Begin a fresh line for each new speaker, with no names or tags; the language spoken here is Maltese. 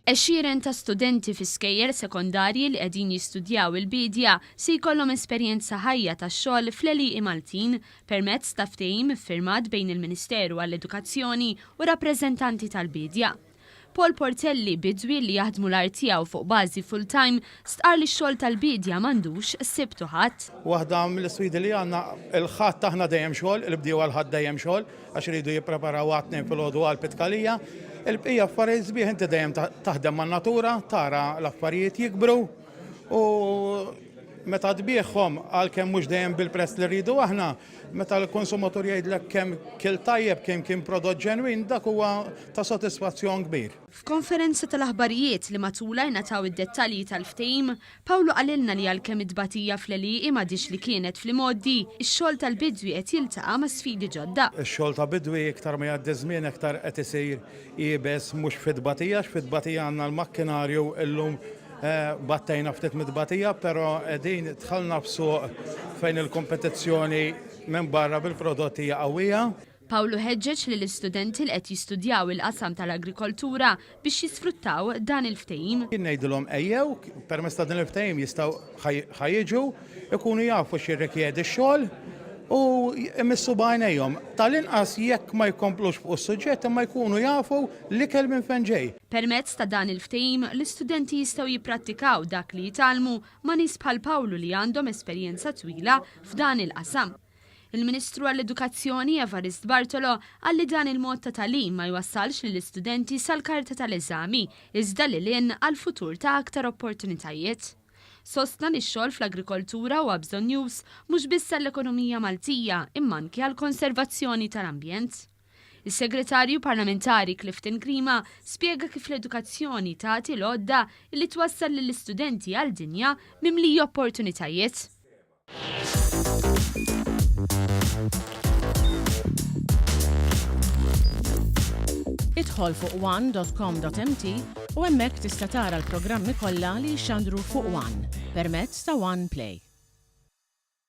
Għexieren ta' studenti fi skejjer sekondarji li qegħdin jistudjaw il-bidja se jkollhom esperjenza ħajja tax-xogħol fl-Għelieqi Maltin permezz ta' ftehim iffirmat bejn il-Ministeru għall-Edukazzjoni u rappreżentanti tal-bidja. Paul Portelli, bidwi li jaħdmu l-art tiegħu fuq bażi full-time, stqar li x-xogħol tal-bidja m'għandux sibtu ħadd.
Waħda mill-isfidi li għandna il-ħadd taħna dejjem xogħol, il-bdiewa l-ħadd dejjem xogħol għax iridu jippreparaw għatnejn filgħodu għall-pitkalija. Il-bqija affarijiet sbieħ inti dejjem taħdem man-natura, tara l-affarijiet jikbru u meta tbieħhom għalkemm mhux dejjem bil-prezz li rridu aħna, meta l-konsumatur jgħidlek kemm kien tajjeb, kemm kien prodott ġenwin, dak huwa ta' sodisfazzjon kbir.
F'konferenza tal-aħbarijiet li matula jnataw id-dettalji tal-ftehim, Pawlu qalilna li għalkemm id-tbatija fl-Għelieqi m'għadix li kienet fl-modi, ix-xogħol tal-bidwi qed jiltaqa' ma' sfidi ġodda.
Ix-xogħol ta' bidwi iktar ma jgħaddi żmien iktar qed isir qiebes mhux fit-tbatija, fit-tbatija għandna l-makkinarju llum battajna ftit mid-batija, però qegħdin dħalna f'suq fejn il-kompetizzjoni minn barra bil-prodotti hija qawwija.
Pawlu ħeġġeġ li l-istudenti li qed jistudjaw il-qasam tal-agrikoltura biex jisfruttaw dan il-ftehim.
Jien ngħidilhom ejjew permezz ta' dan il-ftehim jistgħu ħajjiġu ikunu jafu x'jirrikjedi x-xogħol u jmissu bajnejhom. Tal-inqas jekk ma jkomplux fuq is-suġġett imma jkunu jafu l-ikel minn fejn ġej.
Permezz ta' dan il-ftehim, l-istudenti jistgħu jipprattikaw dak li jitalmu ma' nies bħal Pawlu li għandhom esperjenza twila f'dan il-qasam. Il-Ministru għall-Edukazzjoni Evarist Bartolo għalli dan il-mod ta' tagħlim ma jwassalx lill-istudenti sal-karta tal-eżami, iżda lilien għall-futur ta' aktar opportunitajiet. Sostna li x-xogħol fl-agrikoltura huwa bżonn już mhux biss għall-ekonomija Maltija imma anke għall-konservazzjoni tal-ambjent. Is-Segretarju Parlamentari Clifton Grima spjega kif l-edukazzjoni tagħti l-għodda li twassal lill-istudenti għal-dinja mimlija opportunitajiet.
Idħol fuq one.com.mt u hemmhekk tista' tara l-programmi kollha li jxandru fuq One permezz ta' One Play.